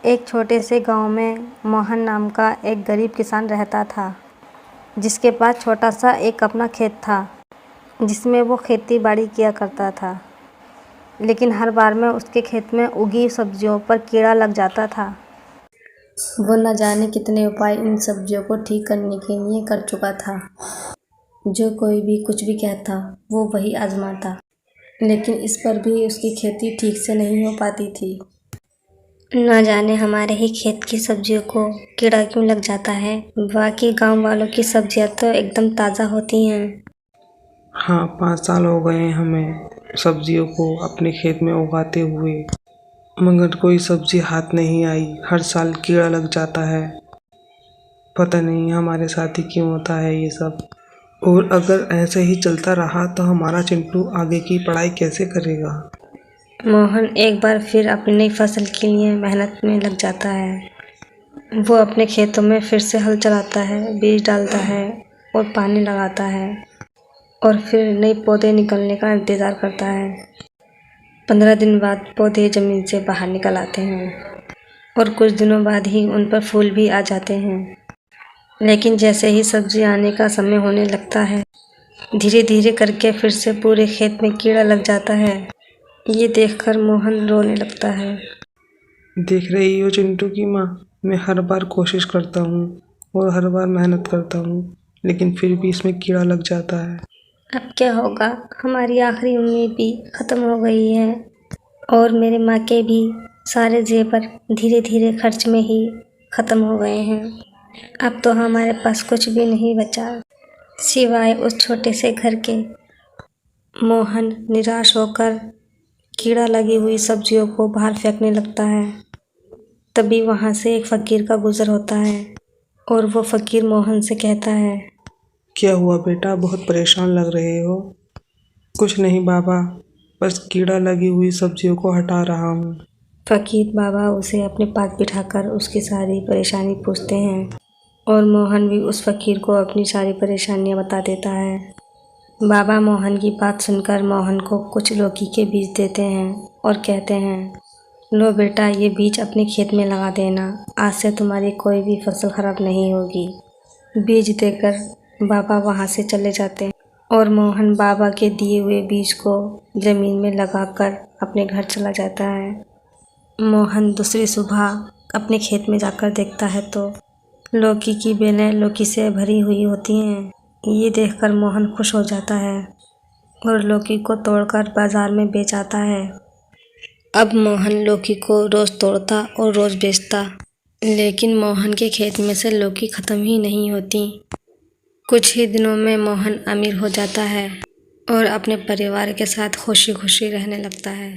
एक छोटे से गांव में मोहन नाम का एक गरीब किसान रहता था, जिसके पास छोटा सा एक अपना खेत था, जिसमें वो खेती बाड़ी किया करता था। लेकिन हर बार में उसके खेत में उगी सब्जियों पर कीड़ा लग जाता था। वो न जाने कितने उपाय इन सब्जियों को ठीक करने के लिए कर चुका था। जो कोई भी कुछ भी कहता वो वही आजमाता, लेकिन इस पर भी उसकी खेती ठीक से नहीं हो पाती थी। न जाने हमारे ही खेत की सब्जियों को कीड़ा क्यों लग जाता है। बाकी गांव वालों की सब्जियां तो एकदम ताज़ा होती हैं। हाँ, 5 साल हो गए हमें सब्जियों को अपने खेत में उगाते हुए, मगर कोई सब्जी हाथ नहीं आई। हर साल कीड़ा लग जाता है। पता नहीं हमारे साथ ही क्यों होता है ये सब। और अगर ऐसे ही चलता रहा तो हमारा चिंटू आगे की पढ़ाई कैसे करेगा। मोहन एक बार फिर अपनी नई फसल के लिए मेहनत में लग जाता है। वो अपने खेतों में फिर से हल चलाता है, बीज डालता है और पानी लगाता है, और फिर नए पौधे निकलने का इंतज़ार करता है। 15 दिन बाद पौधे ज़मीन से बाहर निकल आते हैं और कुछ दिनों बाद ही उन पर फूल भी आ जाते हैं। लेकिन जैसे ही सब्जी आने का समय होने लगता है, धीरे धीरे करके फिर से पूरे खेत में कीड़ा लग जाता है। ये देखकर मोहन रोने लगता है। देख रही हो चिंटू की माँ, मैं हर बार कोशिश करता हूँ और हर बार मेहनत करता हूँ, लेकिन फिर भी इसमें कीड़ा लग जाता है। अब क्या होगा, हमारी आखिरी उम्मीद भी ख़त्म हो गई है और मेरे माँ के भी सारे जेवर धीरे धीरे खर्च में ही ख़त्म हो गए हैं। अब तो हमारे पास कुछ भी नहीं बचा सिवाय उस छोटे से घर के। मोहन निराश होकर कीड़ा लगी हुई सब्जियों को बाहर फेंकने लगता है। तभी वहाँ से एक फ़कीर का गुज़र होता है और वो फ़कीर मोहन से कहता है, क्या हुआ बेटा, बहुत परेशान लग रहे हो। कुछ नहीं बाबा, बस कीड़ा लगी हुई सब्जियों को हटा रहा हूँ। फ़कीर बाबा उसे अपने पास बिठाकर उसकी सारी परेशानी पूछते हैं और मोहन भी उस फ़कीर को अपनी सारी परेशानियां बता देता है। बाबा मोहन की बात सुनकर मोहन को कुछ लौकी के बीज देते हैं और कहते हैं, लो बेटा, ये बीज अपने खेत में लगा देना, आज से तुम्हारी कोई भी फसल खराब नहीं होगी। बीज देकर बाबा वहाँ से चले जाते हैं और मोहन बाबा के दिए हुए बीज को ज़मीन में लगाकर अपने घर चला जाता है। मोहन दूसरी सुबह अपने खेत में जाकर देखता है तो लौकी की बेलें लौकी से भरी हुई होती हैं। ये देखकर मोहन खुश हो जाता है और लौकी को तोड़कर बाजार में बेच आता है। अब मोहन लौकी को रोज़ तोड़ता और रोज़ बेचता, लेकिन मोहन के खेत में से लौकी ख़त्म ही नहीं होती। कुछ ही दिनों में मोहन अमीर हो जाता है और अपने परिवार के साथ खुशी खुशी रहने लगता है।